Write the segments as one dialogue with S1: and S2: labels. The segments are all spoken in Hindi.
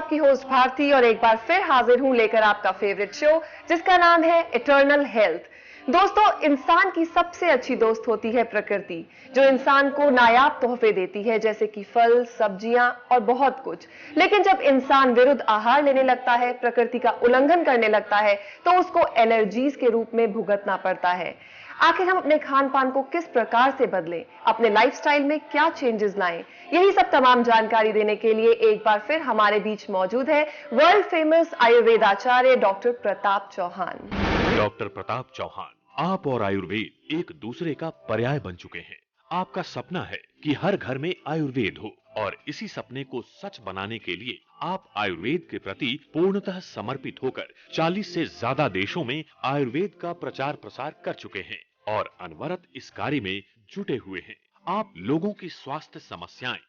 S1: आपकी होस्ट भारती और एक बार फिर हाजिर हूं लेकर आपका फेवरेट शो जिसका नाम है इटर्नल हेल्थ। दोस्तों, इंसान की सबसे अच्छी दोस्त होती है प्रकृति, जो इंसान को नायाब तोहफे देती है जैसे कि फल, सब्जियां और बहुत कुछ। लेकिन जब इंसान विरुद्ध आहार लेने लगता है, प्रकृति का उल्लंघन करने लगता है, तो उसको एलर्जीज के रूप में भुगतना पड़ता है। आखिर हम अपने खान पान को किस प्रकार से बदलें, अपने लाइफस्टाइल में क्या चेंजेस लाएं, यही सब तमाम जानकारी देने के लिए एक बार फिर हमारे बीच मौजूद है वर्ल्ड फेमस आयुर्वेदाचार्य डॉक्टर प्रताप चौहान।
S2: डॉक्टर प्रताप चौहान, आप और आयुर्वेद एक दूसरे का पर्याय बन चुके हैं। आपका सपना है कि हर घर में आयुर्वेद हो और इसी सपने को सच बनाने के लिए आप आयुर्वेद के प्रति पूर्णतः समर्पित होकर 40 से ज्यादा देशों में आयुर्वेद का प्रचार प्रसार कर चुके हैं और अनवरत इस कार्य में जुटे हुए हैं। आप लोगों की स्वास्थ्य समस्याएं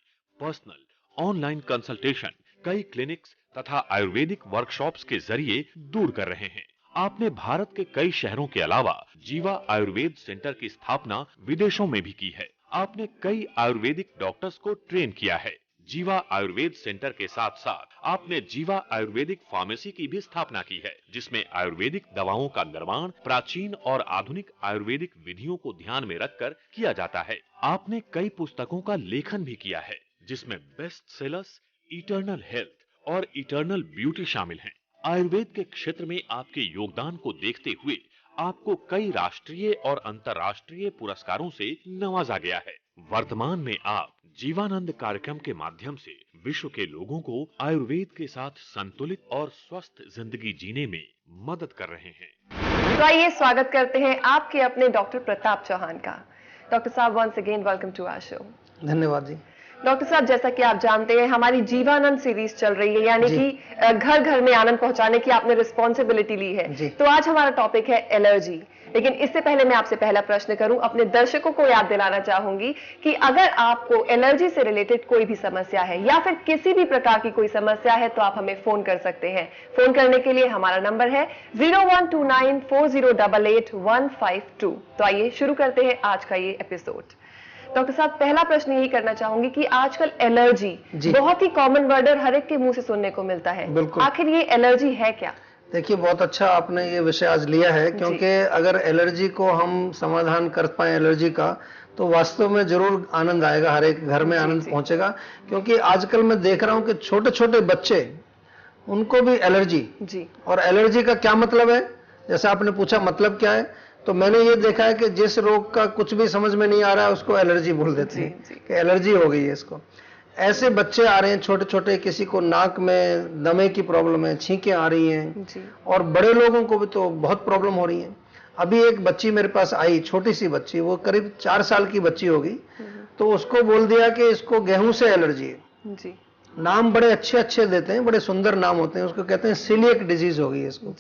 S2: पर्सनल, ऑनलाइन कंसल्टेशन, कई क्लिनिक्स तथा आयुर्वेदिक वर्कशॉप्स के जरिए दूर कर रहे हैं। आपने भारत के कई शहरों के अलावा जीवा आयुर्वेद सेंटर की स्थापना विदेशों में भी की है। आपने कई आयुर्वेदिक डॉक्टर्स को ट्रेन किया है। जीवा आयुर्वेद सेंटर के साथ साथ आपने जीवा आयुर्वेदिक फार्मेसी की भी स्थापना की है, जिसमें आयुर्वेदिक दवाओं का निर्माण प्राचीन और आधुनिक आयुर्वेदिक विधियों को ध्यान में रखकर किया जाता है। आपने कई पुस्तकों का लेखन भी किया है, जिसमें बेस्ट सेलर्स, इटर्नल हेल्थ और इटर्नल ब्यूटी शामिल हैं। आयुर्वेद के क्षेत्र में आपके योगदान को देखते हुए आपको कई राष्ट्रीय और अंतर्राष्ट्रीय पुरस्कारों से नवाजा गया है। वर्तमान में आप जीवानंद कार्यक्रम के माध्यम से विश्व के लोगों को आयुर्वेद के साथ संतुलित और स्वस्थ जिंदगी जीने में मदद कर रहे हैं।
S1: तो आइए स्वागत करते हैं आपके अपने डॉक्टर प्रताप चौहान का। डॉक्टर साहब, once again welcome to our show.
S3: धन्यवाद जी।
S1: डॉक्टर साहब, जैसा कि आप जानते हैं हमारी जीवानंद सीरीज चल रही है, यानी कि घर घर में आनंद पहुंचाने की आपने रिस्पॉन्सिबिलिटी ली है। तो आज हमारा टॉपिक है एलर्जी। लेकिन इससे पहले मैं आपसे पहला प्रश्न करूं, अपने दर्शकों को याद दिलाना चाहूंगी कि अगर आपको एलर्जी से रिलेटेड कोई भी समस्या है या फिर किसी भी प्रकार की कोई समस्या है तो आप हमें फोन कर सकते हैं। फोन करने के लिए हमारा नंबर है 012940885152। तो आइए शुरू करते हैं आज का ये एपिसोड। डॉक्टर साहब, पहला प्रश्न यही करना चाहूंगी कि आजकल एलर्जी बहुत ही कॉमन वर्ड और हर एक के मुंह से सुनने को मिलता है। आखिर ये एलर्जी है क्या?
S3: देखिए, बहुत अच्छा आपने ये विषय आज लिया है, क्योंकि अगर एलर्जी को हम समाधान कर पाए एलर्जी का, तो वास्तव में जरूर आनंद आएगा, हर एक घर में आनंद पहुंचेगा। क्योंकि आजकल मैं देख रहा हूं कि छोटे छोटे बच्चे, उनको भी एलर्जी। और एलर्जी का क्या मतलब है, जैसे आपने पूछा मतलब क्या है, तो मैंने ये देखा है कि जिस रोग का कुछ भी समझ में नहीं आ रहा है उसको एलर्जी बोल देते हैं कि एलर्जी हो गई है इसको। ऐसे बच्चे आ रहे हैं छोटे छोटे, किसी को नाक में दमे की प्रॉब्लम है, छींकें आ रही हैं, और बड़े लोगों को भी तो बहुत प्रॉब्लम हो रही है। अभी एक बच्ची मेरे पास आई, छोटी सी बच्ची, वो करीब 4 साल की बच्ची होगी, तो उसको बोल दिया कि इसको गेहूं से एलर्जी है। नाम बड़े अच्छे अच्छे देते हैं, बड़े सुंदर नाम होते हैं, उसको कहते हैं सीलिएक डिजीज हो गई है इसको।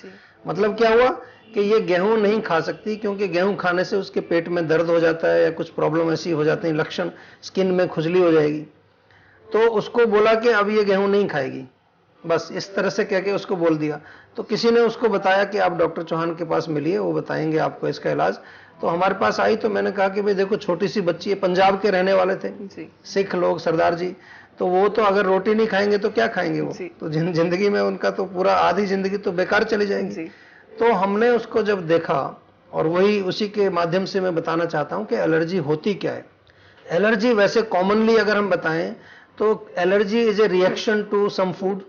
S3: मतलब क्या हुआ कि ये गेहूं नहीं खा सकती, क्योंकि गेहूं खाने से उसके पेट में दर्द हो जाता है या कुछ प्रॉब्लम ऐसी हो जाती है, लक्षण, स्किन में खुजली हो जाएगी। तो उसको बोला कि अब ये गेहूं नहीं खाएगी, बस इस तरह से कह के उसको बोल दिया। तो किसी ने उसको बताया कि आप डॉक्टर चौहान के पास मिलिए, वो बताएंगे आपको इसका इलाज। तो हमारे पास आई, तो मैंने कहा कि भाई देखो, छोटी सी बच्ची है, पंजाब के रहने वाले थे, सिख लोग, सरदार जी, तो वो तो अगर रोटी नहीं खाएंगे तो क्या खाएंगे वो, तो जिंदगी में उनका तो पूरा आधी जिंदगी तो बेकार चली जाएगी। तो हमने उसको जब देखा, और वही उसी के माध्यम से मैं बताना चाहता हूं कि एलर्जी होती क्या है। एलर्जी वैसे कॉमनली अगर हम बताएं तो allergy is a reaction to some food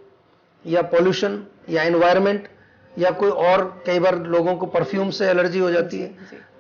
S3: या पोल्यूशन या एनवायरनमेंट, या कोई और, कई बार लोगों को परफ्यूम से एलर्जी हो जाती है।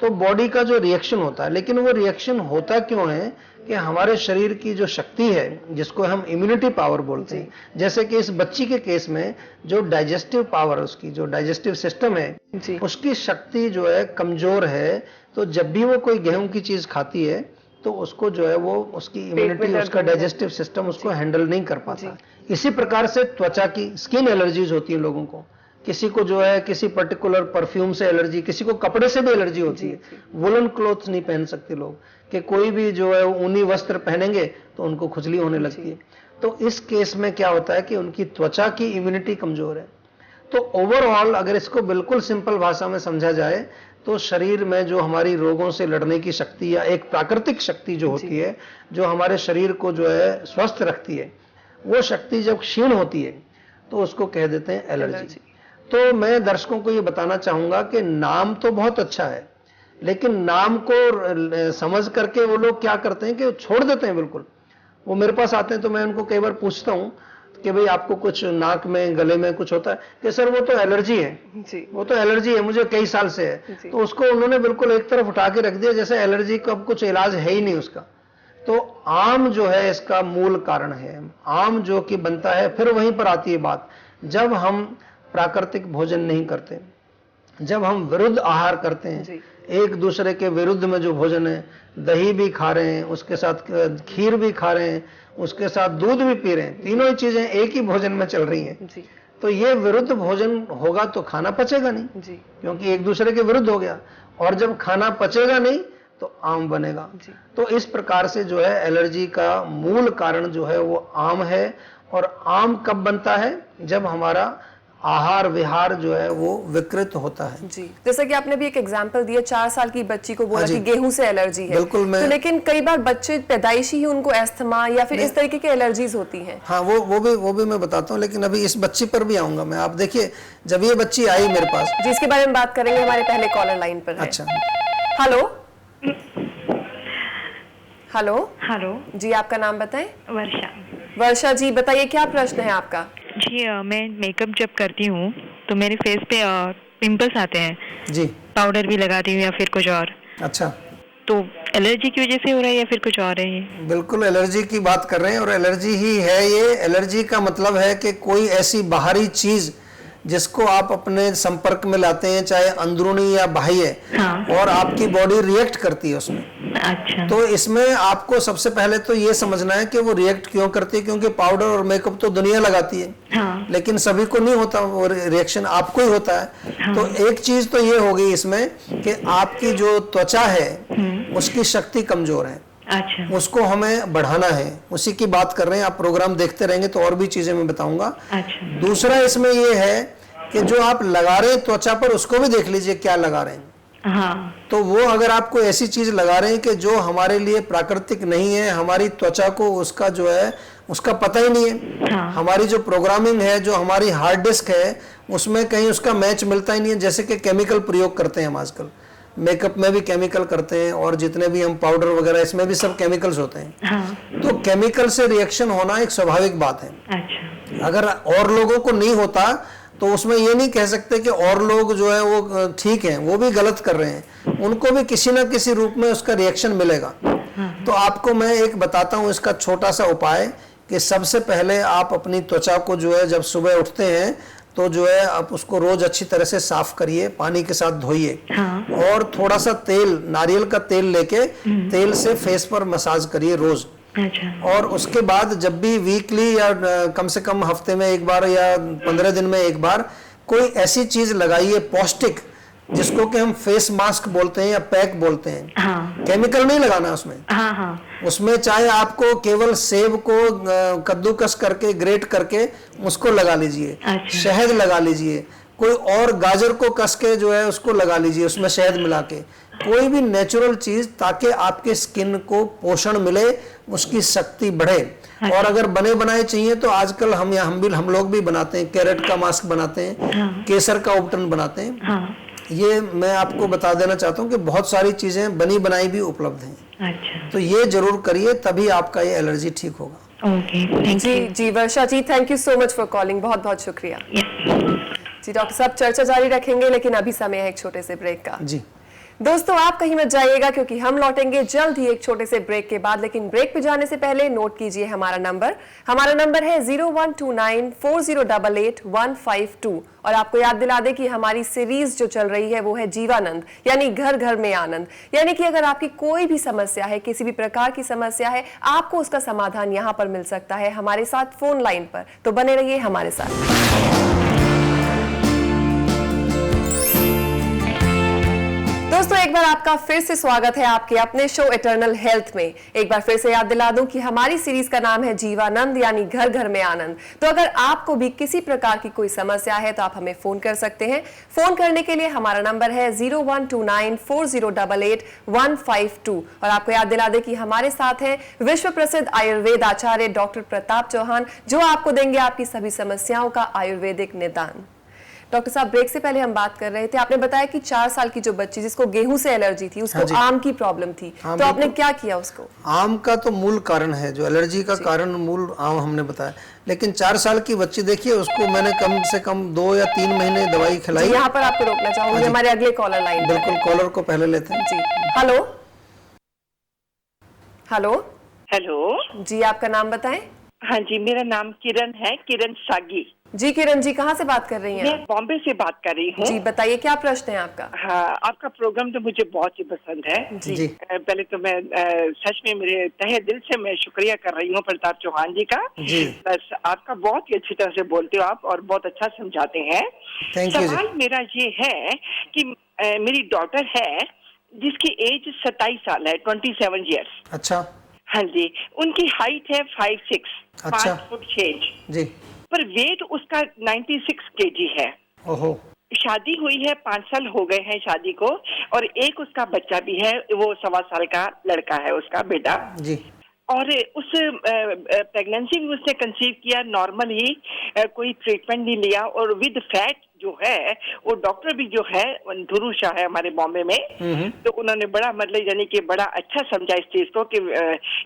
S3: तो बॉडी का जो रिएक्शन होता है, लेकिन वो रिएक्शन होता क्यों है कि हमारे शरीर की जो शक्ति है, जिसको हम इम्यूनिटी पावर बोलते हैं, जैसे कि इस बच्ची के केस में जो डाइजेस्टिव पावर, उसकी जो डाइजेस्टिव सिस्टम है, उसकी शक्ति जो है कमजोर है। तो जब भी वो कोई गेहूं की चीज खाती है तो उसको जो है वो, उसकी इम्यूनिटी, उसका डाइजेस्टिव सिस्टम उसको हैंडल नहीं कर पाता। इसी प्रकार से त्वचा की, स्किन एलर्जीज होती है लोगों को। किसी को जो है किसी पर्टिकुलर परफ्यूम से एलर्जी, किसी को कपड़े से भी एलर्जी होती है। वुलन क्लोथ्स नहीं पहन सकते लोग, कि कोई भी जो है ऊनी वस्त्र पहनेंगे तो उनको खुजली होने लगती है। तो इस केस में क्या होता है कि उनकी त्वचा की इम्यूनिटी कमजोर है। तो ओवरऑल अगर इसको बिल्कुल सिंपल भाषा में समझा जाए तो शरीर में जो हमारी रोगों से लड़ने की शक्ति, या एक प्राकृतिक शक्ति जो होती है, जो हमारे शरीर को जो है स्वस्थ रखती है, वो शक्ति जब क्षीण होती है तो उसको कह देते हैं एलर्जी। तो मैं दर्शकों को ये बताना चाहूंगा कि नाम तो बहुत अच्छा है, लेकिन नाम को समझ करके वो लोग क्या करते हैं कि छोड़ देते हैं बिल्कुल। वो मेरे पास आते हैं तो मैं उनको कई बार पूछता हूं कि भाई आपको कुछ नाक में गले में कुछ होता है कि सर वो तो एलर्जी है जी, वो तो एलर्जी है, मुझे कई साल से है। तो उसको उन्होंने बिल्कुल एक तरफ उठा के रख दिया जैसे एलर्जी का कुछ इलाज है ही नहीं उसका। तो आम जो है इसका मूल कारण है, आम जो कि बनता है, फिर वहीं पर आती है बात, जब हम प्राकृतिक भोजन नहीं करते, जब हम विरुद्ध आहार करते हैं, एक दूसरे के विरुद्ध में जो भोजन है, दही भी खा रहे हैं, उसके साथ खीर भी खा रहे हैं, उसके साथ दूध भी पी रहे हैं, तीनों ही चीजें एक ही भोजन में चल रही हैं, तो ये विरुद्ध भोजन होगा तो खाना पचेगा नहीं जी, क्योंकि एक दूसरे के विरुद्ध हो गया। और जब खाना पचेगा नहीं तो आम बनेगा। तो इस प्रकार से जो है एलर्जी का मूल कारण जो है वो आम है। और आम कब बनता है? जब हमारा आहार विहार जो है वो विकृत होता है
S1: जी। जैसा कि आपने भी एक एग्जांपल दिया, 4 साल की बच्ची को बोला कि गेहूं से एलर्जी है।
S3: बिल्कुल। मैं
S1: तो लेकिन कई बार बच्चे पैदाइशी ही उनको एस्थमा या फिर इस तरीके की एलर्जीज होती हैं।
S3: हाँ, वो भी मैं बताता हूँ, लेकिन अभी इस बच्ची पर भी आऊंगा मैं। आप देखिए, जब ये बच्ची आई मेरे पास,
S1: जिसके बारे में बात करेंगे, हमारे पहले कॉलर लाइन पर है।
S3: अच्छा,
S1: हेलो हेलो
S4: हेलो
S1: जी, आपका नाम बताएं।
S4: वर्षा।
S1: वर्षा जी, बताइए क्या प्रश्न है आपका?
S4: जी, मैं मेकअप जब करती हूँ तो मेरे फेस पे पिंपल्स आते हैं
S3: जी,
S4: पाउडर भी लगाती हूँ या फिर कुछ और।
S3: अच्छा,
S4: तो एलर्जी की वजह से हो रहा है या फिर कुछ और है ये?
S3: बिल्कुल एलर्जी की बात कर रहे हैं, और एलर्जी ही है ये। एलर्जी का मतलब है कि कोई ऐसी बाहरी चीज जिसको आप अपने संपर्क में लाते हैं, चाहे अंदरूनी या बाह्य,
S4: हाँ।
S3: और आपकी बॉडी रिएक्ट करती है उसमें।
S4: अच्छा।
S3: तो इसमें आपको सबसे पहले तो ये समझना है कि वो रिएक्ट क्यों करती है, क्योंकि पाउडर और मेकअप तो दुनिया लगाती है,
S4: हाँ।
S3: लेकिन सभी को नहीं होता वो रिएक्शन, आपको ही होता है। हाँ। तो एक चीज तो ये हो गई इसमें कि आपकी जो त्वचा है उसकी शक्ति कमजोर है।
S4: अच्छा।
S3: उसको हमें बढ़ाना है, उसी की बात कर रहे हैं। आप प्रोग्राम देखते रहेंगे तो और भी चीजें मैं बताऊंगा।
S4: अच्छा।
S3: दूसरा इसमें ये है कि जो आप लगा रहे हैं त्वचा पर, उसको भी देख लीजिए क्या लगा रहे हैं।
S4: हाँ।
S3: तो वो अगर आपको ऐसी चीज लगा रहे हैं कि जो हमारे लिए प्राकृतिक नहीं है, हमारी त्वचा को उसका जो है उसका पता ही नहीं है।
S4: हाँ।
S3: हमारी जो प्रोग्रामिंग है, जो हमारी हार्ड डिस्क है, उसमें कहीं उसका मैच मिलता ही नहीं है। जैसे कि केमिकल प्रयोग करते हैं हम आजकल, मेकअप में भी केमिकल करते हैं, और जितने भी हम पाउडर वगैरह, इसमें भी सब केमिकल्स होते हैं।
S4: हाँ।
S3: तो केमिकल से रिएक्शन होना एक स्वाभाविक बात है।
S4: अच्छा।
S3: अगर और लोगों को नहीं होता तो उसमें ये नहीं कह सकते कि और लोग जो है वो ठीक हैं, वो भी गलत कर रहे हैं, उनको भी किसी ना किसी रूप में उसका रिएक्शन मिलेगा। तो आपको मैं एक बताता हूँ इसका छोटा सा उपाय, कि सबसे पहले आप अपनी त्वचा को जो है जब सुबह उठते हैं तो जो है आप उसको रोज अच्छी तरह से साफ करिए, पानी के साथ धोइए।
S4: हाँ।
S3: और थोड़ा सा तेल, नारियल का तेल लेके तेल से फेस पर मसाज करिए रोज।
S4: अच्छा।
S3: और उसके बाद जब भी वीकली या कम से कम हफ्ते में एक बार या 15 दिन में एक बार कोई ऐसी चीज लगाइए पौष्टिक, जिसको कि हम फेस मास्क बोलते हैं या पैक बोलते हैं।
S4: हाँ।
S3: केमिकल नहीं लगाना उसमें।
S4: हाँ हाँ।
S3: उसमें चाहे आपको केवल सेब को कद्दूकस करके, ग्रेट करके उसको लगा लीजिए।
S4: अच्छा।
S3: शहद लगा लीजिए, कोई और गाजर को कस के जो है उसको लगा लीजिए, उसमें शहद मिला के, कोई भी नेचुरल चीज, ताकि आपके स्किन को पोषण मिले, उसकी शक्ति बढ़े। और अगर बने बनाए चाहिए तो आजकल हम लोग भी बनाते हैं, कैरेट का मास्क बनाते हैं।
S4: हाँ।
S3: केसर का उपटन बनाते हैं।
S4: हाँ।
S3: ये मैं आपको बता देना चाहता हूँ कि बहुत सारी चीजें बनी बनाई भी उपलब्ध हैं।
S4: अच्छा।
S3: तो ये जरूर करिए, तभी आपका ये एलर्जी ठीक होगा।
S4: Okay, thank you.
S1: जी Varsha ji, thank you so much for calling, बहुत बहुत शुक्रिया। जी डॉक्टर साहब, चर्चा जारी रखेंगे, लेकिन अभी समय है एक छोटे से ब्रेक का।
S3: जी
S1: दोस्तों, आप कहीं मत जाइएगा, क्योंकि हम लौटेंगे जल्द ही एक छोटे से ब्रेक के बाद। लेकिन ब्रेक पे जाने से पहले नोट कीजिए हमारा नंबर है 012940888152। और आपको याद दिला दे कि हमारी सीरीज जो चल रही है वो है जीवानंद, यानी घर घर में आनंद। यानी कि अगर आपकी कोई भी समस्या है, किसी भी प्रकार की समस्या है, आपको उसका समाधान यहाँ पर मिल सकता है हमारे साथ फोन लाइन पर। तो बने रहिए हमारे साथ। दोस्तों, एक बार आपका फिर से स्वागत है आपके अपने शो इटर्नल हेल्थ में। एक बार फिर से याद दिला दूं कि हमारी सीरीज का नाम है जीवानंद, यानी घर घर में आनंद। तो अगर आपको भी किसी प्रकार की कोई समस्या है तो आप हमें फोन कर सकते हैं। फोन करने के लिए हमारा नंबर है 01294088-152। और आपको याद दिला दें कि हमारे साथ हैं विश्व प्रसिद्ध आयुर्वेद आचार्य डॉक्टर प्रताप चौहान, जो आपको देंगे आपकी सभी समस्याओं का आयुर्वेदिक निदान। डॉक्टर साहब, ब्रेक से पहले हम बात कर रहे थे, आपने बताया कि 4 साल की जो बच्ची जिसको गेहूं से एलर्जी थी, उसको आम की प्रॉब्लम थी, तो आपने क्या किया उसको?
S3: आम का तो मूल कारण है, जो एलर्जी का कारण मूल आम हमने बताया, लेकिन 4 साल की बच्ची देखिए, उसको मैंने कम से कम 2 या 3 महीने दवाई खिलाई।
S1: यहाँ पर आपको रोकना चाहूंगी, हमारे अगले कॉलर लाइन।
S3: बिल्कुल, कॉलर को पहले लेते हैं
S1: जी। हेलो हेलो
S5: हेलो
S1: जी, आपका नाम बताएं।
S5: हाँ जी, मेरा नाम किरण है, किरण सागी।
S1: जी किरण जी, कहाँ से बात कर रही हैं?
S5: मैं बॉम्बे से बात कर रही हूँ।
S1: जी बताइए, क्या प्रश्न है आपका?
S5: हाँ, आपका प्रोग्राम तो मुझे बहुत ही पसंद है।
S1: जी।
S5: पहले तो मैं सच में मेरे तहे दिल से मैं शुक्रिया कर रही हूँ प्रताप चौहान जी का।
S3: जी।
S5: बस आपका बहुत ही अच्छी तरह से बोलते हो आप, और बहुत अच्छा समझाते हैं। सवाल मेरा ये है कि मेरी डॉटर है जिसकी एज 27 साल है, 27 ईयर्स।
S3: अच्छा।
S5: हाँ जी, उनकी हाइट है 5'6",
S3: अच्छा।
S5: 5 फुट 6 इंच,
S3: जी।
S5: पर वेट उसका 96 kg है।
S3: ओहो।
S5: शादी हुई है, 5 साल हो गए हैं शादी को, और एक उसका बच्चा भी है, वो 1.25 साल का लड़का है, उसका बेटा।
S3: जी।
S5: और उस प्रेगनेंसी में उसने कंसीव किया नॉर्मल ही, कोई ट्रीटमेंट नहीं लिया, और विद फैट जो है, वो डॉक्टर भी जो है धुरू शाह है हमारे बॉम्बे में, तो उन्होंने बड़ा मतलब यानी कि बड़ा अच्छा समझा इस चीज को कि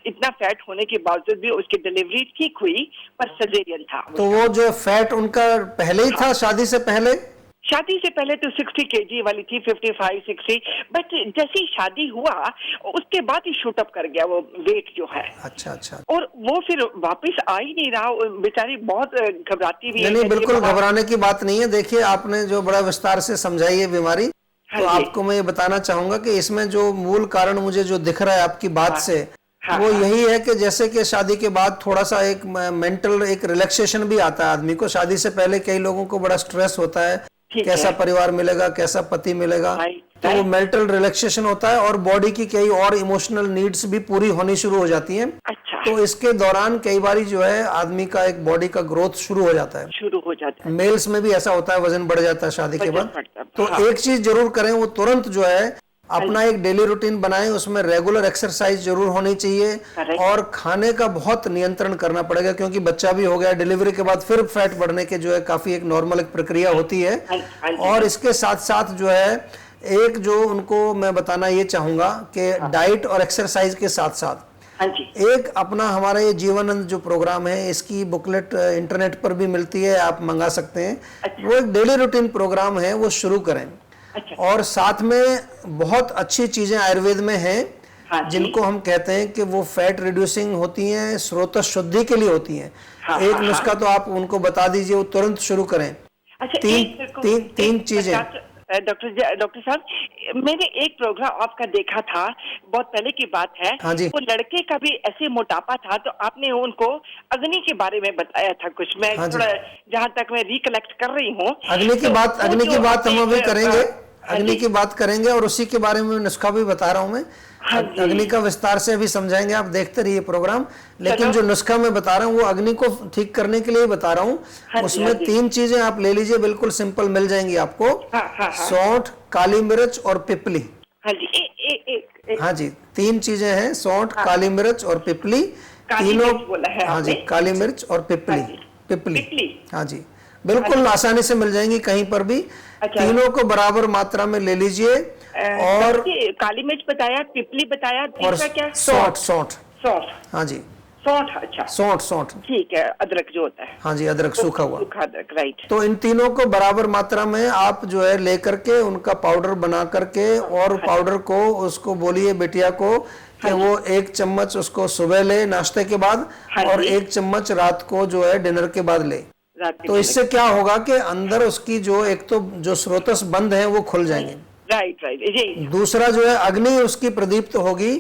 S5: इतना फैट होने के बावजूद भी उसकी डिलीवरी ठीक हुई, पर सर्जेरियन था।
S3: तो वो जो फैट उनका पहले ही था, शादी से पहले?
S5: शादी से पहले तो 60 kg वाली थी, 55-60, बट जैसे ही शादी हुआ उसके बाद ही शूट अप कर गया वो वेट जो है।
S3: अच्छा अच्छा।
S5: और वो फिर वापस आ ही नहीं रहा, बेचारी बहुत घबराती भी है।
S3: नहीं, बिल्कुल घबराने की बात नहीं है। देखिए, आपने जो बड़ा विस्तार से समझाई है बीमारी, तो आपको मैं ये बताना चाहूंगा कि इसमें जो मूल कारण मुझे जो दिख रहा है आपकी बात से, वो यही है कि जैसे कि शादी के बाद थोड़ा सा एक मेंटल एक रिलैक्सेशन भी आता है आदमी को। शादी से पहले कई लोगों को बड़ा स्ट्रेस होता है, कैसा परिवार मिलेगा, कैसा पति मिलेगा, तो वो मेंटल रिलैक्सेशन होता है, और बॉडी की कई और इमोशनल नीड्स भी पूरी होनी शुरू हो जाती हैं।
S5: अच्छा।
S3: तो इसके दौरान कई बार जो है आदमी का एक बॉडी का ग्रोथ शुरू हो जाता है। मेल्स में भी ऐसा होता है, वजन बढ़ जाता है शादी के बाद। तो एक चीज जरूर करें, वो तुरंत जो है अपना एक डेली रूटीन बनाएं, उसमें रेगुलर एक्सरसाइज जरूर होनी चाहिए, और खाने का बहुत नियंत्रण करना पड़ेगा, क्योंकि बच्चा भी हो गया, डिलीवरी के बाद फिर फैट बढ़ने के जो है काफी एक नॉर्मल एक प्रक्रिया होती है। और इसके साथ साथ जो है एक जो उनको मैं बताना ये चाहूंगा कि डाइट और एक्सरसाइज के साथ साथ एक अपना हमारा ये जीवानंद जो प्रोग्राम है, इसकी बुकलेट इंटरनेट पर भी मिलती है, आप मंगा सकते हैं। वो एक डेली रूटीन प्रोग्राम है, वो शुरू करें। और साथ में बहुत अच्छी चीजें आयुर्वेद में हैं, जिनको हम कहते हैं कि वो फैट रिड्यूसिंग होती हैं, स्रोत शुद्धि के लिए होती हैं। एक नुस्खा तो आप उनको बता दीजिए, वो तुरंत शुरू करें। तीन चीजें।
S5: डॉक्टर साहब, मैंने एक प्रोग्राम आपका देखा था, बहुत पहले की बात है। वो लड़के का भी ऐसे मोटापा था, तो आपने उनको अग्नि के बारे में बताया था कुछ। मैं थोड़ा जहाँ तक मैं रिकलेक्ट कर रही हूँ,
S3: अग्नि की बात हम अभी करेंगे, अग्नि की बात करेंगे, और उसी के बारे में नुस्खा भी बता रहा हूँ मैं। अग्नि का विस्तार से अभी समझाएंगे, आप देखते रहिए प्रोग्राम। लेकिन जो नुस्खा मैं बता रहा हूँ वो अग्नि को ठीक करने के लिए बता रहा हूँ। उसमें 3 चीजें आप ले लीजिए, बिल्कुल सिंपल मिल जाएंगी आपको। सौंठ, काली मिर्च और पिपली। हाँ जी, 3 चीजें हैं, सौंठ, काली मिर्च और पिपली, तीनों। हाँ जी, काली मिर्च और पिपली। हाँ जी, बिल्कुल आसानी से मिल जाएंगी कहीं पर भी। तीनों को बराबर मात्रा में ले लीजिए। और
S5: काली मिर्च बताया, पिपली बताया,
S3: और क्या? सौंठ। हाँ जी,
S5: सौंठ। अच्छा,
S3: सौंठ।
S5: ठीक है, अदरक जो होता है।
S3: हाँ जी, अदरक, सूखा हुआ
S5: अदरक, राइट।
S3: तो इन तीनों को बराबर मात्रा में आप जो है लेकर के उनका पाउडर बना करके, और पाउडर को उसको बोलिए बिटिया को कि वो 1 चम्मच उसको सुबह ले नाश्ते के बाद, और 1 चम्मच रात को जो है डिनर के बाद ले। तो इससे क्या होगा कि अंदर उसकी जो एक तो जो स्रोतस बंद है वो खुल जाएंगे।
S5: राइट।
S3: दूसरा जो है अग्नि उसकी प्रदीप्त होगी,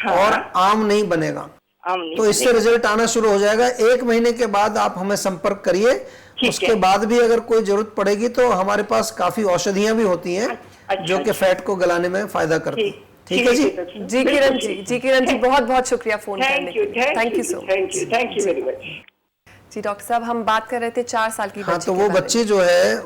S3: और आम नहीं बनेगा। तो इससे रिजल्ट आना शुरू हो जाएगा। 1 महीने के बाद आप हमें संपर्क करिए। उसके बाद भी अगर कोई जरूरत पड़ेगी तो हमारे पास काफी औषधियां भी होती हैं, जो कि फैट को गलाने में फायदा करती है। ठीक है जी।
S1: जी किरण जी बहुत बहुत शुक्रिया फोन करने के लिए। Thank you so much.
S5: Thank you very much.
S1: जी डॉक्टर साहब, हम बात कर रहे थे 4 साल की बच्ची
S3: हाँ, तो वो बच्ची जो है,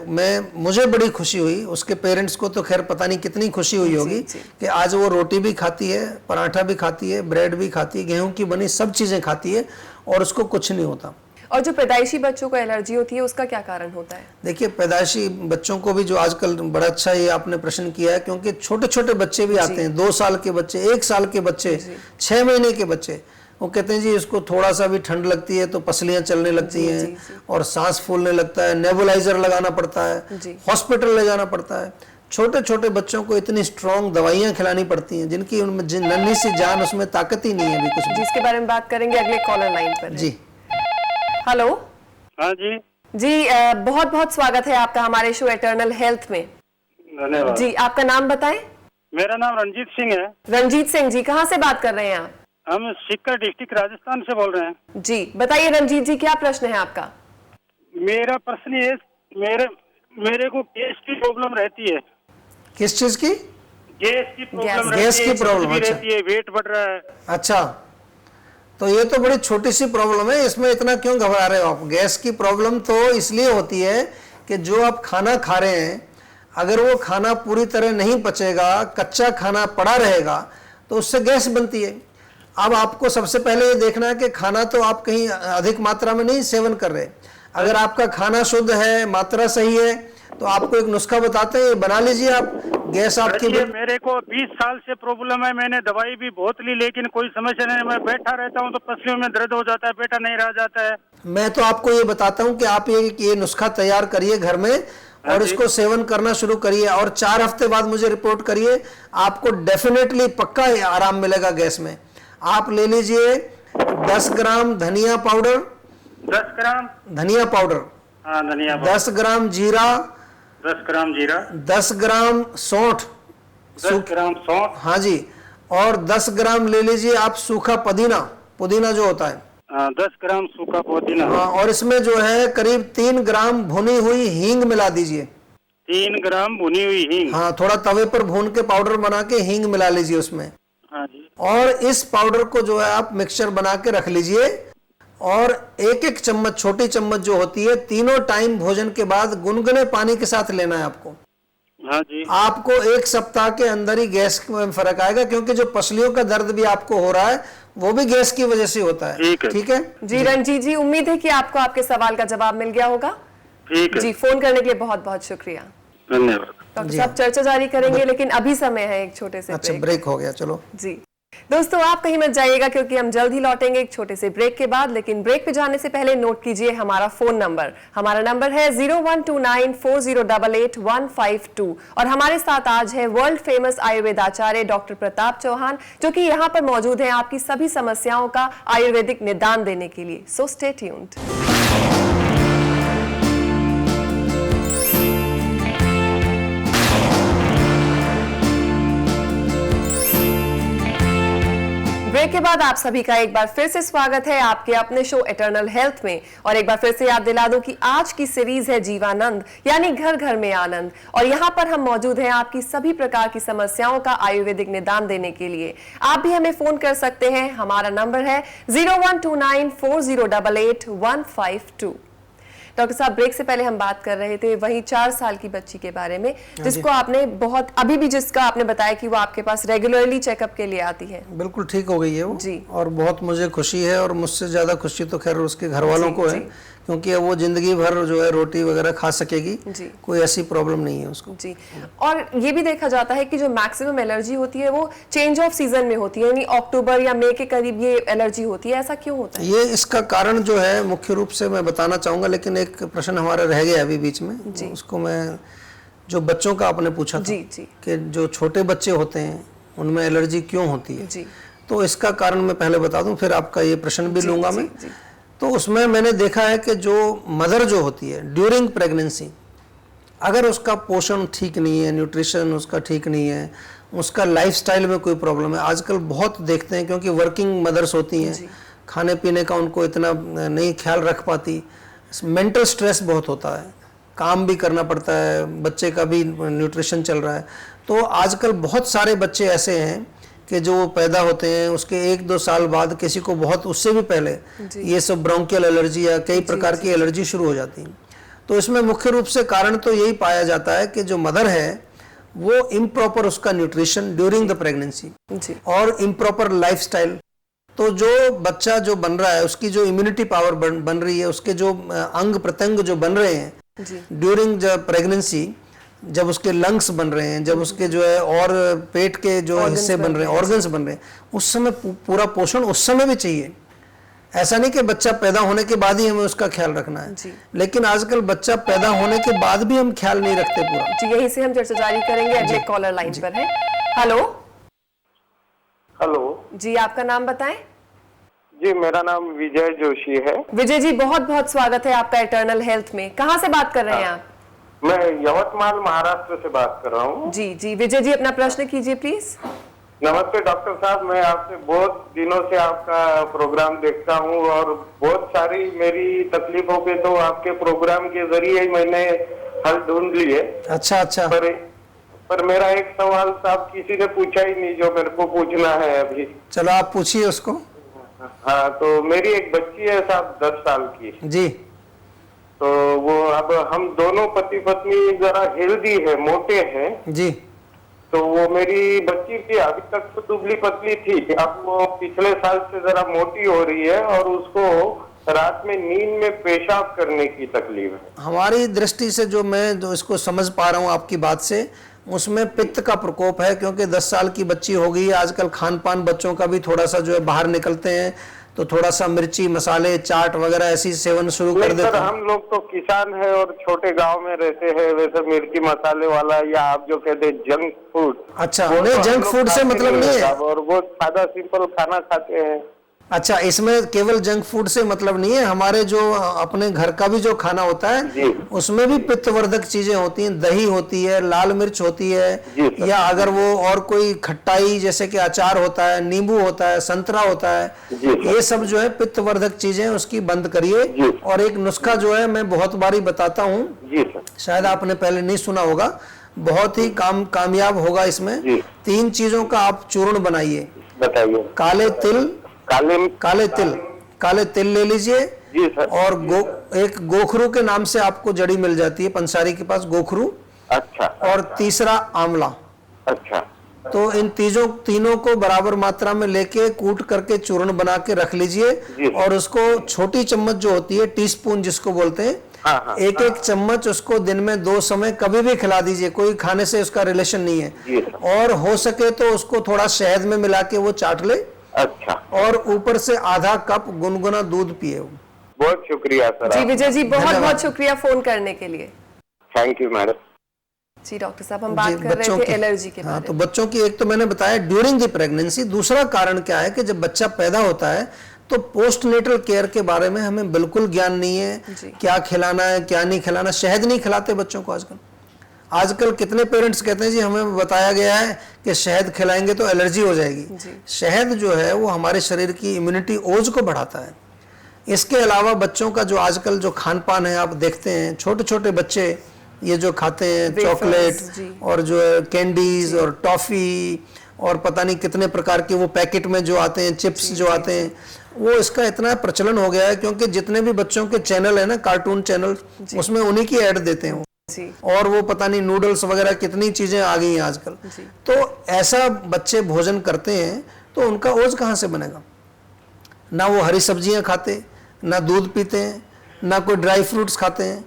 S3: मुझे बड़ी खुशी हुई, उसके पेरेंट्स को तो खैर पता नहीं कितनी खुशी हुई होगी कि आज वो रोटी भी खाती है, पराठा भी खाती है, ब्रेड भी खाती है, गेहूं की बनी सब चीजें खाती है और उसको कुछ नहीं होता।
S1: और जो पैदाइशी बच्चों को एलर्जी होती है उसका क्या कारण होता है?
S3: देखिए, पैदाइशी बच्चों को भी जो आजकल बड़ा अच्छा ये आपने प्रश्न किया है, क्योंकि छोटे छोटे बच्चे भी आते हैं, 2 साल के बच्चे, 1 साल के बच्चे, 6 महीने के बच्चे, वो कहते हैं जी इसको थोड़ा सा भी ठंड लगती है तो पसलियां चलने लगती हैं और सांस फूलने लगता है, नेबुलाइजर लगाना पड़ता है, हॉस्पिटल ले जाना पड़ता है। छोटे छोटे बच्चों को इतनी स्ट्रॉन्ग दवाइयां खिलानी पड़ती हैं जिनकी उनमें नन्ही सी जान, उसमें ताकत ही नहीं है अभी कुछ भी।
S1: जिसके बारे में बात करेंगे अगले कॉलर लाइन पर।
S3: जी
S1: हेलो।
S6: हाँ जी
S1: बहुत बहुत स्वागत है आपका हमारे शो इटर्नल हेल्थ में।
S6: धन्यवाद
S1: जी, आपका नाम बताएं।
S6: मेरा नाम रंजीत सिंह है।
S1: रंजीत सिंह जी, कहाँ से बात कर रहे हैं आप?
S6: हम सीकर डिस्ट्रिक्ट राजस्थान से बोल रहे हैं।
S1: जी बताइए रंजीत जी, क्या प्रश्न है आपका?
S6: मेरा प्रश्न ये, मेरे को गैस की प्रॉब्लम रहती है।
S3: किस चीज की?
S6: गैस की प्रॉब्लम
S3: गैस की प्रॉब्लम
S6: रहती है, वेट बढ़ रहा है।
S3: अच्छा, तो ये तो बड़ी छोटी सी प्रॉब्लम है, इसमें इतना क्यों घबरा रहे हो आप? गैस की प्रॉब्लम तो इसलिए होती है कि जो आप खाना खा रहे हैं, अगर वो खाना पूरी तरह नहीं पचेगा, कच्चा खाना पड़ा रहेगा, तो उससे गैस बनती है। अब आपको सबसे पहले ये देखना है कि खाना तो आप कहीं अधिक मात्रा में नहीं सेवन कर रहे। अगर आपका खाना शुद्ध है, मात्रा सही है, तो आपको एक नुस्खा बताते हैं, बना लीजिए आप। गैस आपकी
S6: मेरे को 20 साल से प्रॉब्लम है, मैंने दवाई भी बहुत ली लेकिन कोई समस्या नहीं। मैं बैठा रहता हूँ तो पसलियों में दर्द हो जाता है, पेटा नहीं रह जाता है।
S3: मैं तो आपको ये बताता हूँ कि आप ये नुस्खा तैयार करिए घर में और इसको सेवन करना शुरू करिए और 4 हफ्ते बाद मुझे रिपोर्ट करिए। आपको डेफिनेटली पक्का आराम मिलेगा गैस में। आप ले लीजिए 10 ग्राम धनिया पाउडर,
S6: 10 ग्राम
S3: धनिया पाउडर,
S6: हाँ धनिया,
S3: 10 ग्राम जीरा,
S6: 10 ग्राम जीरा,
S3: 10 ग्राम सौंठ,
S6: 10 ग्राम सौंठ,
S3: हाँ जी, और 10 ग्राम ले लीजिए आप सूखा पुदीना जो होता है,
S6: 10 ग्राम सूखा पुदीना,
S3: हाँ, और इसमें जो है करीब 3 ग्राम भुनी हुई हींग मिला दीजिए।
S6: 3 ग्राम भुनी हुई हींग,
S3: हाँ, थोड़ा तवे पर भून के पाउडर बना के हींग मिला लीजिए उसमें।
S6: हाँ जी।
S3: और इस पाउडर को जो है आप मिक्सचर बना के रख लीजिए और 1-1 चम्मच, छोटी चम्मच जो होती है, तीनों टाइम भोजन के बाद गुनगुने पानी के साथ लेना है आपको।
S6: हाँ जी।
S3: आपको 1 सप्ताह के अंदर ही गैस में फर्क आएगा, क्योंकि जो पसलियों का दर्द भी आपको हो रहा है वो भी गैस की वजह से होता है। ठीक है
S1: जी रंजीत जी, उम्मीद है कि आपको आपके सवाल का जवाब मिल गया होगा।
S6: ठीक है
S1: जी, फोन करने के लिए बहुत बहुत शुक्रिया।
S6: धन्यवाद।
S1: डॉक्टर साहब चर्चा जारी करेंगे लेकिन अभी समय है एक छोटे से
S3: अच्छा, ब्रेक हो गया, चलो
S1: जी। दोस्तों आप कहीं मत जाइएगा क्योंकि हम जल्द ही लौटेंगे एक छोटे से ब्रेक के बाद। लेकिन ब्रेक पे जाने से पहले नोट कीजिए हमारा फोन नंबर। हमारा नंबर है 012940885152 और हमारे साथ आज है वर्ल्ड फेमस आयुर्वेदाचार्य डॉक्टर प्रताप चौहान, जो कि यहाँ पर मौजूद हैं आपकी सभी समस्याओं का आयुर्वेदिक निदान देने के लिए। So stay tuned. ब्रेक के बाद आप सभी का एक बार फिर से स्वागत है आपके अपने शो इटर्नल हेल्थ में। और एक बार फिर से याद दिला दूं कि आज की सीरीज है जीवानंद, यानी घर घर में आनंद। और यहाँ पर हम मौजूद हैं आपकी सभी प्रकार की समस्याओं का आयुर्वेदिक निदान देने के लिए। आप भी हमें फोन कर सकते हैं। हमारा नंबर है 012940885152। डॉक्टर साहब, ब्रेक से पहले हम बात कर रहे थे वही 4 साल की बच्ची के बारे में, जिसको आपने जिसका आपने बताया कि वो आपके पास रेगुलरली चेकअप के लिए आती है।
S3: बिल्कुल ठीक हो गई है वो
S1: जी।
S3: और बहुत मुझे खुशी है, और मुझसे ज्यादा खुशी तो खैर उसके घर वालों को है, क्योंकि वो जिंदगी भर जो है रोटी वगैरह खा सकेगी, कोई ऐसी प्रॉब्लम नहीं है उसको
S1: जी। और ये भी देखा जाता है कि जो मैक्सिमम एलर्जी होती है वो चेंज ऑफ सीजन में होती है, यानी अक्टूबर या मई के करीब ये एलर्जी होती है। ऐसा क्यों होता है?
S3: ये इसका कारण जो है मुख्य रूप से मैं बताना चाहूंगा, लेकिन एक प्रश्न हमारा रह गया अभी बीच में, उसको मैं, जो बच्चों का आपने पूछा था कि जो छोटे बच्चे होते हैं उनमें एलर्जी क्यों होती है, तो इसका कारण मैं पहले बता दूं, फिर आपका ये प्रश्न भी लूंगा मैं। तो उसमें मैंने देखा है कि जो मदर जो होती है ड्यूरिंग प्रेगनेंसी, अगर उसका पोषण ठीक नहीं है, न्यूट्रिशन उसका ठीक नहीं है, उसका लाइफस्टाइल में कोई प्रॉब्लम है, आजकल बहुत देखते हैं क्योंकि वर्किंग मदर्स होती हैं, खाने पीने का उनको इतना नहीं ख्याल रख पाती, मेंटल स्ट्रेस बहुत होता है, काम भी करना पड़ता है, बच्चे का भी न्यूट्रिशन चल रहा है। तो आजकल बहुत सारे बच्चे ऐसे हैं कि जो पैदा होते हैं उसके 1-2 साल बाद किसी को बहुत उससे भी पहले ये सब ब्रोंकियल एलर्जी या कई प्रकार की एलर्जी शुरू हो जाती है। तो इसमें मुख्य रूप से कारण तो यही पाया जाता है कि जो मदर है वो इम्प्रॉपर उसका न्यूट्रिशन ड्यूरिंग द प्रेगनेंसी और इम्प्रॉपर लाइफस्टाइल। तो जो बच्चा जो बन रहा है उसकी जो इम्यूनिटी पावर बन रही है, उसके जो अंग प्रत्यंग जो बन रहे हैं ड्यूरिंग द प्रेगनेंसी, जब उसके लंग्स बन रहे हैं, जब उसके जो है और पेट के जो हिस्से बन रहे हैं, ऑर्गन्स बन रहे हैं, उस समय पूरा पोषण उस समय भी चाहिए। ऐसा नहीं कि बच्चा पैदा होने के बाद ही हमें उसका ख्याल रखना है, लेकिन आजकल बच्चा पैदा होने के बाद भी हम ख्याल नहीं रखते पूरा।
S1: जी, यही से हम चर्चा जारी करेंगे। अगले कॉलर लाइन पर है। हेलो
S7: हेलो
S1: जी, आपका नाम बताएं।
S7: जी, मेरा नाम विजय जोशी है।
S1: विजय जी, बहुत बहुत स्वागत है आपका इटर्नल हेल्थ में। कहाँ से बात कर रहे हैं आप?
S7: मैं यवतमाल महाराष्ट्र से बात कर रहा हूँ।
S1: जी जी विजय जी, अपना प्रश्न कीजिए प्लीज।
S7: नमस्ते डॉक्टर साहब, मैं आपसे बहुत दिनों से आपका प्रोग्राम देखता हूँ और बहुत सारी मेरी तकलीफों पे तो आपके प्रोग्राम के जरिए ही मैंने हल ढूंढ लिए।
S3: अच्छा।
S7: पर मेरा एक सवाल साहब किसी ने पूछा ही नहीं जो मेरे को पूछना है अभी।
S3: चलो आप पूछिए उसको।
S7: हाँ, तो मेरी एक बच्ची है साहब 10 साल की
S3: जी।
S7: तो वो अब हम दोनों पति पत्नी जरा हेल्दी है, मोटे हैं
S3: जी।
S7: तो वो मेरी बच्ची की अभी तक तो दुबली पतली थी, अब वो पिछले साल से जरा मोटी हो रही है और उसको रात में नींद में पेशाब करने की तकलीफ है।
S3: हमारी दृष्टि से जो मैं जो इसको समझ पा रहा हूँ आपकी बात से, उसमें पित्त का प्रकोप है, क्योंकि 10 साल की बच्ची हो गई है। आजकल खान पान बच्चों का भी थोड़ा सा जो है बाहर निकलते हैं तो थोड़ा सा मिर्ची मसाले चाट वगैरह ऐसी सेवन शुरू कर देते हैं।
S7: हम लोग तो किसान है और छोटे गांव में रहते हैं, वैसे मिर्ची मसाले वाला या आप जो कहते हैं जंक फूड।
S3: अच्छा, नहीं जंक फूड से मतलब नहीं है,
S7: और वो सादा सिंपल खाना खाते हैं।
S3: अच्छा, इसमें केवल जंक फूड से मतलब नहीं है, हमारे जो अपने घर का भी जो खाना होता है उसमें भी पित्तवर्धक चीजें होती हैं। दही होती है, लाल मिर्च होती है, या अगर वो और कोई खट्टाई जैसे कि अचार होता है, नींबू होता है, संतरा होता है, ये सब जो है पित्तवर्धक चीजें, उसकी बंद करिए। और एक नुस्खा जो है मैं बहुत बारी बताता हूँ, शायद आपने पहले नहीं सुना होगा, बहुत ही कामयाब होगा इसमें। 3 चीजों का आप चूर्ण बनाइए।
S7: बताइए।
S3: काले तिल ले लीजिए और एक गोखरू के नाम से आपको जड़ी मिल जाती है पंसारी के पास, गोखरू।
S7: अच्छा।
S3: और तीसरा आंवला।
S7: अच्छा।
S3: तो इन तीनों को बराबर मात्रा में लेके कूट करके चूर्ण बना के रख लीजिए और उसको छोटी चम्मच जो होती है, टीस्पून जिसको बोलते हैं, एक चम्मच उसको दिन में 2 समय कभी भी खिला दीजिए, कोई खाने से उसका रिलेशन नहीं है। और हो सके तो उसको थोड़ा शहद में मिला के वो चाट ले।
S7: अच्छा।
S3: और ऊपर से आधा कप गुनगुना दूध पिए।
S7: बहुत शुक्रिया सर।
S1: जी विजय जी, बहुत बहुत शुक्रिया फोन करने के लिए।
S7: Thank you madam.
S1: जी डॉक्टर साहब, हम बात कर रहे थे एलर्जी के बारे में।
S3: तो बच्चों की एक तो मैंने बताया ड्यूरिंग द प्रेगनेंसी। दूसरा कारण क्या है कि जब बच्चा पैदा होता है तो पोस्टनेटल केयर के बारे में हमें बिल्कुल ज्ञान नहीं है, क्या खिलाना है क्या नहीं खिलाना। शहद नहीं खिलाते बच्चों को आजकल कितने पेरेंट्स कहते हैं जी हमें बताया गया है कि शहद खिलाएंगे तो एलर्जी हो जाएगी। शहद जो है वो हमारे शरीर की इम्यूनिटी ओज को बढ़ाता है। इसके अलावा बच्चों का जो आजकल जो खान पान है आप देखते हैं, छोटे छोटे बच्चे ये जो खाते हैं चॉकलेट और जो है कैंडीज और टॉफी और पता नहीं कितने प्रकार के वो पैकेट में जो आते हैं, चिप्स जो आते हैं, वो इसका इतना प्रचलन हो गया है क्योंकि जितने भी बच्चों के चैनल है ना, कार्टून चैनल, उसमें उन्हीं की ऐड देते हैं और वो पता नहीं नूडल्स वगैरह कितनी चीजें आ गई हैं आजकल। तो ऐसा बच्चे भोजन करते हैं तो उनका ओज कहाँ से बनेगा? ना वो हरी सब्जियां खाते, ना दूध पीते हैं, ना कोई ड्राई फ्रूट्स खाते हैं।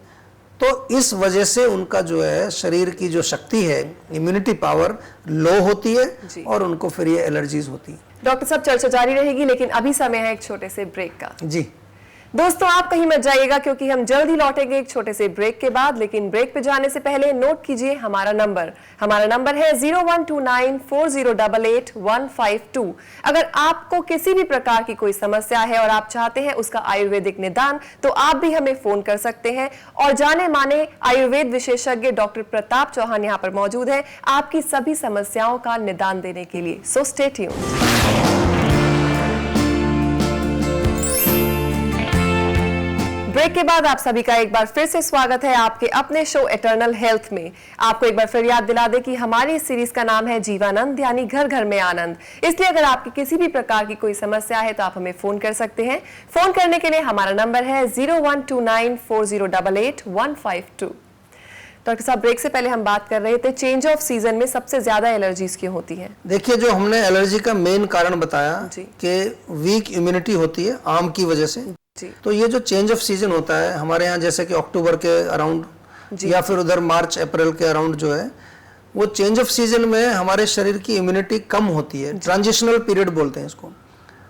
S3: तो इस वजह से उनका जो है शरीर की जो शक्ति है, इम्यूनिटी पावर लो होती है और उनको फिर ये एलर्जीज होती है।
S1: डॉक्टर साहब, चर्चा जारी रहेगी लेकिन अभी समय है एक छोटे से ब्रेक का।
S3: जी
S1: दोस्तों, आप कहीं मत जाइएगा क्योंकि हम जल्द ही लौटेंगे एक छोटे से ब्रेक के बाद। लेकिन ब्रेक पे जाने से पहले नोट कीजिए हमारा नंबर है 012940885152। अगर आपको किसी भी प्रकार की कोई समस्या है और आप चाहते हैं उसका आयुर्वेदिक निदान, तो आप भी हमें फोन कर सकते हैं। और जाने माने आयुर्वेद विशेषज्ञ डॉक्टर प्रताप चौहान यहाँ पर मौजूद है आपकी सभी समस्याओं का निदान देने के लिए। So stay tuned. ब्रेक के बाद आप सभी का एक बार फिर से स्वागत है आपके अपने शो इटर्नल हेल्थ में। आपको एक बार फिर याद दिला दे कि हमारी इस सीरीज का नाम है जीवानंद, यानी घर घर में आनंद। इसलिए अगर आपकी किसी भी प्रकार की कोई समस्या है तो आप हमें फोन कर सकते हैं। फोन करने के लिए हमारा नंबर है 012940885152। डॉक्टर साहब, ब्रेक से पहले हम बात कर रहे थे चेंज ऑफ सीजन में सबसे ज्यादा एलर्जीज क्यों होती है।
S3: देखिए, जो हमने एलर्जी का मेन कारण बताया कि वीक इम्यूनिटी होती है आम की वजह से। तो ये जो चेंज ऑफ सीजन होता है हमारे यहाँ, जैसे कि अक्टूबर के अराउंड या फिर उधर मार्च अप्रैल के अराउंड जो है, वो चेंज ऑफ सीजन में हमारे शरीर की इम्यूनिटी कम होती है। ट्रांजिशनल पीरियड बोलते हैं इसको।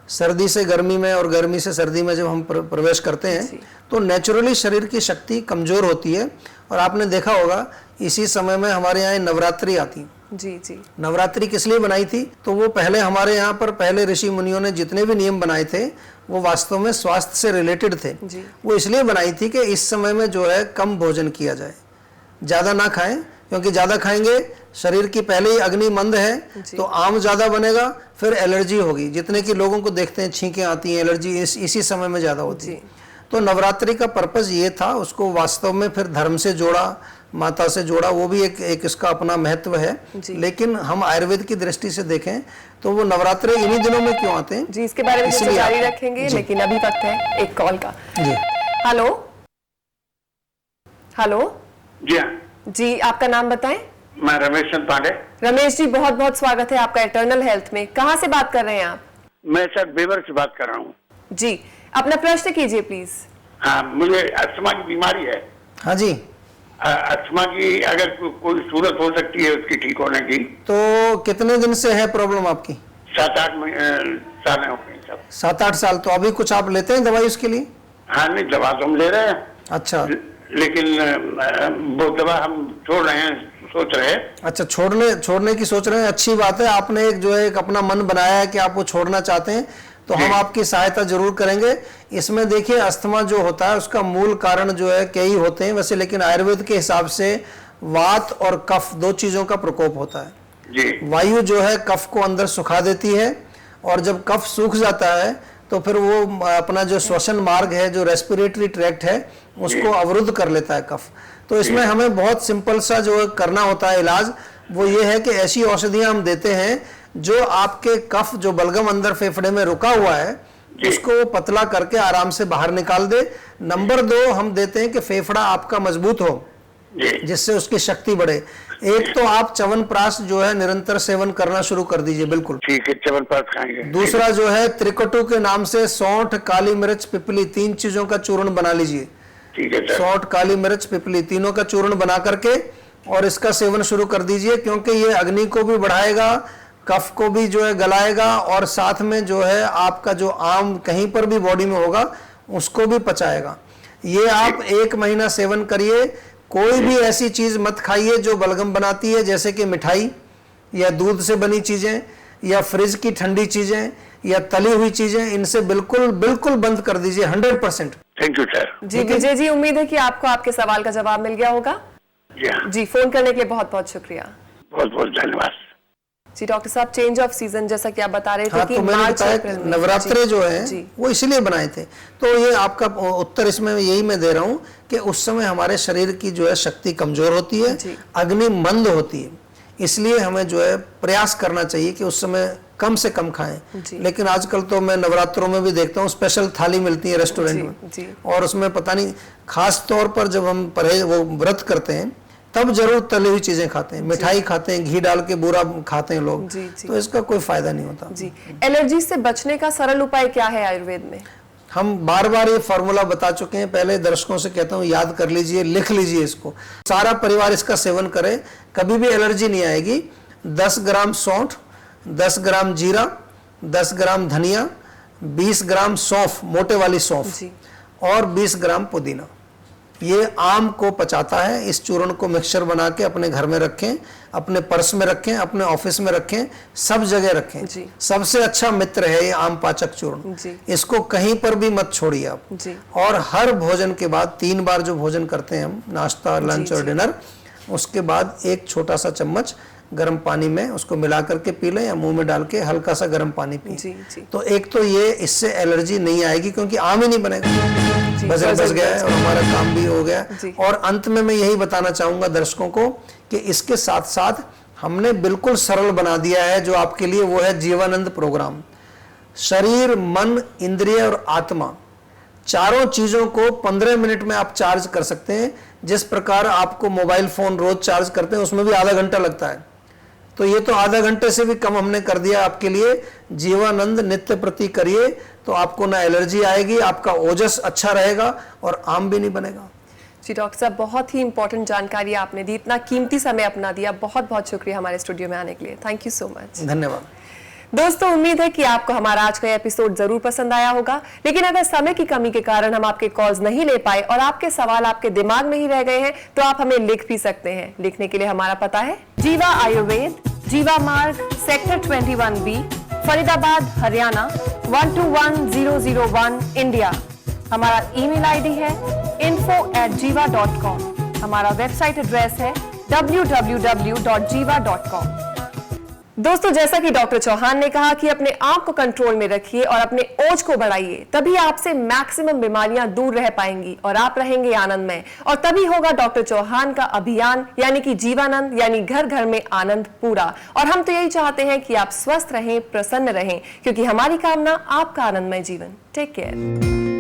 S3: सर्दी से गर्मी में और गर्मी से सर्दी में जब हम प्रवेश करते हैं तो नेचुरली शरीर की शक्ति कमजोर होती है। और आपने देखा होगा इसी समय में हमारे यहाँ नवरात्रि आती।
S1: जी।
S3: नवरात्रि किस लिए बनाई थी? तो वो पहले हमारे यहाँ पर पहले ऋषि मुनियों ने जितने भी नियम बनाए थे वो वास्तव में स्वास्थ्य से रिलेटेड थे। वो इसलिए बनाई थी कि इस समय में जो है कम भोजन किया जाए, ज्यादा ना खाएं, क्योंकि ज्यादा खाएंगे शरीर की पहले ही अग्नि मंद है तो आम ज्यादा बनेगा, फिर एलर्जी होगी। जितने की लोगों को देखते हैं छींकें आती हैं, एलर्जी इसी समय में ज्यादा होती है। तो नवरात्रि का पर्पस ये था, उसको वास्तव में फिर धर्म से जोड़ा, माता से जोड़ा, वो भी एक इसका अपना महत्व है। लेकिन हम आयुर्वेद की दृष्टि से देखें तो वो नवरात्रि इन्हीं दिनों में क्यों आते हैं
S1: जी, इसके बारे में तो जारी रखेंगे, लेकिन अभी वक्त है एक कॉल का। हेलो जी, आपका नाम बताएं।
S8: मैं रमेश चंद पांडे।
S1: रमेश जी, बहुत बहुत स्वागत है आपका इटर्नल हेल्थ में। कहाँ से बात कर रहे हैं आप?
S8: मैं सर बेवर से बात कर रहा हूँ
S1: जी। अपना प्रश्न कीजिए प्लीज।
S8: हाँ, मुझे अस्थमा की बीमारी है।
S3: हाँ जी।
S8: अस्थमा की अगर कोई सूरत हो सकती है उसकी ठीक होने की?
S3: तो कितने दिन से है प्रॉब्लम आपकी?
S8: 7-8 साल हो गए सब।
S3: 7-8 साल। तो अभी कुछ आप लेते हैं दवाई उसके लिए?
S8: हाँ, नहीं, दवा तो हम ले रहे हैं।
S3: अच्छा।
S8: लेकिन वो दवा हम छोड़ रहे हैं, सोच रहे हैं।
S3: अच्छा, छोड़ने की सोच रहे हैं। अच्छी बात है। आपने एक जो है एक अपना मन बनाया है कि आप वो छोड़ना चाहते हैं, तो हम आपकी सहायता जरूर करेंगे इसमें। देखिए, अस्थमा जो होता है उसका मूल कारण जो है कई होते हैं वैसे, लेकिन आयुर्वेद के हिसाब से वात और कफ दो चीजों का प्रकोप होता है जी। वायु जो है कफ को अंदर सुखा देती है, और जब कफ सूख जाता है तो फिर वो अपना जो श्वसन मार्ग है, जो रेस्पिरेटरी ट्रैक्ट है, उसको अवरुद्ध कर लेता है कफ। तो इसमें हमें बहुत सिंपल सा जो करना होता है इलाज, वो ये है कि ऐसी औषधियां हम देते हैं जो आपके कफ जो बलगम अंदर फेफड़े में रुका हुआ है उसको पतला करके आराम से बाहर निकाल दे। नंबर 2 हम देते हैं कि फेफड़ा आपका मजबूत हो, जिससे उसकी शक्ति बढ़े। एक तो आप च्यवनप्राश जो है निरंतर सेवन करना शुरू कर दीजिए। बिल्कुल
S8: ठीक है, च्यवनप्राश खाएंगे।
S3: दूसरा जो है त्रिकटु के नाम से सौंठ, काली मिर्च, पिपली, 3 चीजों का चूर्ण बना लीजिए।
S8: ठीक है सर।
S3: सौंठ, काली मिर्च, पिपली, तीनों का चूर्ण बना करके और इसका सेवन शुरू कर दीजिए, क्योंकि ये अग्नि को भी बढ़ाएगा, कफ को भी जो है गलाएगा, और साथ में जो है आपका जो आम कहीं पर भी बॉडी में होगा उसको भी पचाएगा। ये आप 1 महीना सेवन करिए। कोई भी ऐसी चीज मत खाइए जो बलगम बनाती है, जैसे कि मिठाई या दूध से बनी चीजें या फ्रिज की ठंडी चीजें या तली हुई चीजें, इनसे बिल्कुल बिल्कुल बंद कर दीजिए 100%।
S8: Thank you sir.
S1: जी विजय जी, उम्मीद है कि आपको आपके सवाल का जवाब मिल गया होगा। जी, फोन करने के लिए बहुत बहुत शुक्रिया।
S8: बहुत बहुत धन्यवाद
S1: जी। डॉक्टर साहब, चेंज ऑफ सीजन जैसा कि आप बता रहे थे कि
S3: तो मैंने बताया नवरात्रे जो है वो इसीलिए बनाए थे। तो ये आपका उत्तर इसमें यही मैं दे रहा हूँ कि उस समय हमारे शरीर की जो है शक्ति कमजोर होती है, अग्नि मंद होती है, इसलिए हमें जो है प्रयास करना चाहिए कि उस समय कम से कम खाएं। लेकिन आजकल तो मैं नवरात्रों में भी देखता हूँ स्पेशल थाली मिलती है रेस्टोरेंट में, और उसमें पता नहीं, खास तौर पर जब हम वो व्रत करते हैं तब जरूर तली हुई चीजें खाते हैं, मिठाई खाते हैं, घी डाल के बुरा खाते हैं लोग। तो इसका कोई फायदा नहीं होता
S1: जी। एलर्जी से बचने का सरल उपाय क्या है आयुर्वेद में?
S3: हम बार बार ये फॉर्मूला बता चुके हैं, पहले दर्शकों से कहता हूँ याद कर लीजिए, लिख लीजिए इसको, सारा परिवार इसका सेवन करे, कभी भी एलर्जी नहीं आएगी। 10 ग्राम सौंठ, 10 ग्राम जीरा, 10 ग्राम धनिया, 20 ग्राम सौंफ, मोटे वाली सौंफ, और 20 ग्राम पुदीना। ये आम को पचाता है। इस चूर्ण को मिक्सचर बना के अपने घर में रखें, अपने पर्स में रखें, अपने ऑफिस में रखें, सब जगह रखें। सबसे अच्छा मित्र है ये आम पाचक चूर्ण, इसको कहीं पर भी मत छोड़िए आप। और हर भोजन के बाद 3 बार जो भोजन करते हैं हम, नाश्ता, लंच और डिनर, उसके बाद एक छोटा सा चम्मच गर्म पानी में उसको मिला करके पी लें, या मुंह में डाल के हल्का सा गर्म पानी पी। तो एक तो ये, इससे एलर्जी नहीं आएगी क्योंकि आम ही नहीं बनेगा। बजर बच गया है और हमारा काम भी हो गया।
S1: जी।
S3: और अंत में मैं यही बताना चाहूंगा दर्शकों को कि इसके साथ साथ हमने बिल्कुल सरल बना दिया है जो आपके लिए, वो है जीवानंद प्रोग्राम। शरीर, मन, इंद्रिय और आत्मा, चारों चीजों को 15 मिनट में आप चार्ज कर सकते हैं। जिस प्रकार आपको मोबाइल फोन रोज चार्ज करते हैं उसमें भी आधा घंटा लगता है, तो ये तो आधा घंटे से भी कम हमने कर दिया आपके लिए। जीवानंद नित्य प्रति करिए तो आपको ना एलर्जी आएगी, आपका ओजस अच्छा रहेगा और आम भी नहीं बनेगा।
S1: जी डॉक्टर साहब, बहुत ही इंपॉर्टेंट जानकारी आपने दी, इतना कीमती समय अपना दिया, बहुत बहुत शुक्रिया हमारे स्टूडियो में आने के लिए। Thank you so much.
S3: धन्यवाद।
S1: दोस्तों, उम्मीद है कि आपको हमारा आज का एपिसोड जरूर पसंद आया होगा, लेकिन अगर समय की कमी के कारण हम आपके कॉल्स नहीं ले पाए और आपके सवाल आपके दिमाग में ही रह गए हैं तो आप हमें लिख भी सकते हैं। लिखने के लिए हमारा पता है जीवा आयुर्वेद, जीवा मार्ग, sector 21B, Faridabad, Haryana 121001, India. हमारा ईमेल आईडी है info@jiva.com। हमारा वेबसाइट एड्रेस है www.jiva.com। दोस्तों, जैसा कि डॉक्टर चौहान ने कहा कि अपने आप को कंट्रोल में रखिए और अपने ओज को बढ़ाइए, तभी आपसे मैक्सिमम बीमारियां दूर रह पाएंगी और आप रहेंगे आनंदमय। और तभी होगा डॉक्टर चौहान का अभियान यानी कि जीवानंद, यानी घर घर में आनंद पूरा। और हम तो यही चाहते हैं कि आप स्वस्थ रहें, प्रसन्न रहें, क्योंकि हमारी कामना आपका आनंदमय जीवन। Take care.